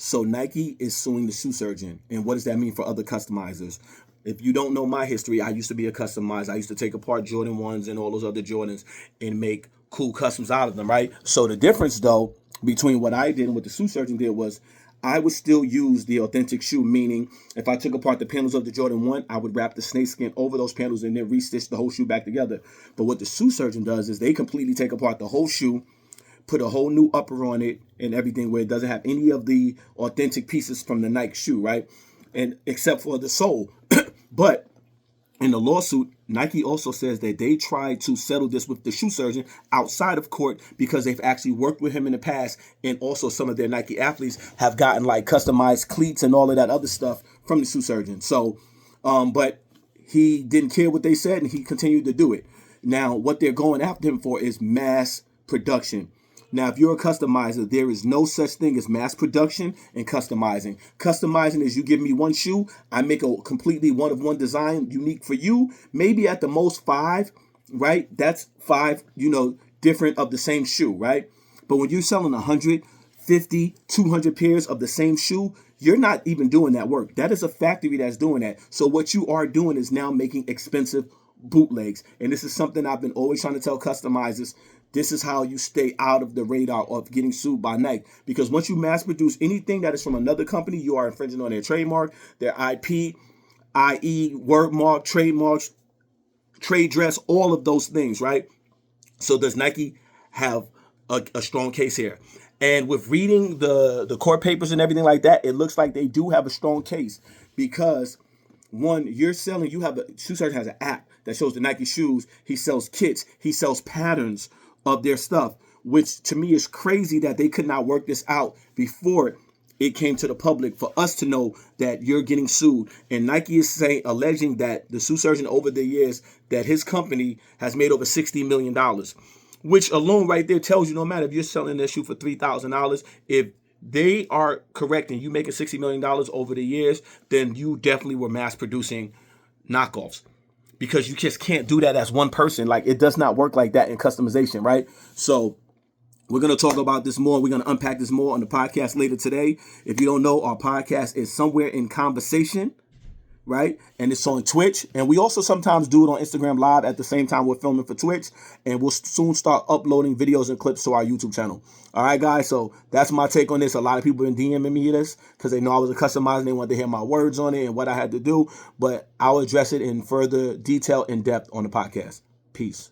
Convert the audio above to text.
So Nike is suing the shoe surgeon. And what does that mean for other customizers? If you don't know my history, I used to be a customizer. I used to take apart Jordan 1s and all those other Jordans and make cool customs out of them, right? So the difference, though, between what I did and what the shoe surgeon did was I would still use the authentic shoe, meaning if I took apart the panels of the Jordan 1, I would wrap the snakeskin over those panels and then re-stitch the whole shoe back together. But what the shoe surgeon does is they completely take apart the whole shoe, put a whole new upper on it and everything where it doesn't have any of the authentic pieces from the Nike shoe, right? And except for the sole. But in the lawsuit, Nike also says that they tried to settle this with the shoe surgeon outside of court because they've actually worked with him in the past, and also some of their Nike athletes have gotten like customized cleats and all of that other stuff from the shoe surgeon. So, but he didn't care what they said, and he continued to do it. Now, what they're going after him for is mass production. Now, if you're a customizer, there is no such thing as mass production and customizing. Customizing is you give me one shoe, I make a completely one-of-one design unique for you, maybe at the most 5, right? That's 5, different of the same shoe, right? But when you're selling 150, 200 pairs of the same shoe, you're not even doing that work. That is a factory that's doing that. So what you are doing is now making expensive bootlegs. And this is something I've been always trying to tell customizers. This is how you stay out of the radar of getting sued by Nike. Because once you mass produce anything that is from another company, you are infringing on their trademark, their IP, i.e. word mark, trademarks, trade dress, all of those things, right? So does Nike have a strong case here? And with reading the court papers and everything like that, it looks like they do have a strong case because one, you have a shoe surgeon has an app that shows the Nike shoes. He sells kits. He sells patterns of their stuff, which to me is crazy that they could not work this out before it came to the public for us to know that you're getting sued. And Nike is alleging that the shoe surgeon over the years that his company has made over $60 million, which alone right there tells you no matter if you're selling their shoe for $3,000, if they are correct and you making $60 million over the years, then you definitely were mass producing knockoffs. Because you just can't do that as one person. Like, it does not work like that in customization, right? So we're going to talk about this more. We're going to unpack this more on the podcast later today. If you don't know, our podcast is Somewhere in Conversation, right? And it's on Twitch. And we also sometimes do it on Instagram Live at the same time we're filming for Twitch. And we'll soon start uploading videos and clips to our YouTube channel. All right, guys. So that's my take on this. A lot of people have been DMing me this because they know I was a customizer and they wanted to hear my words on it and what I had to do. But I'll address it in further detail, in depth on the podcast. Peace.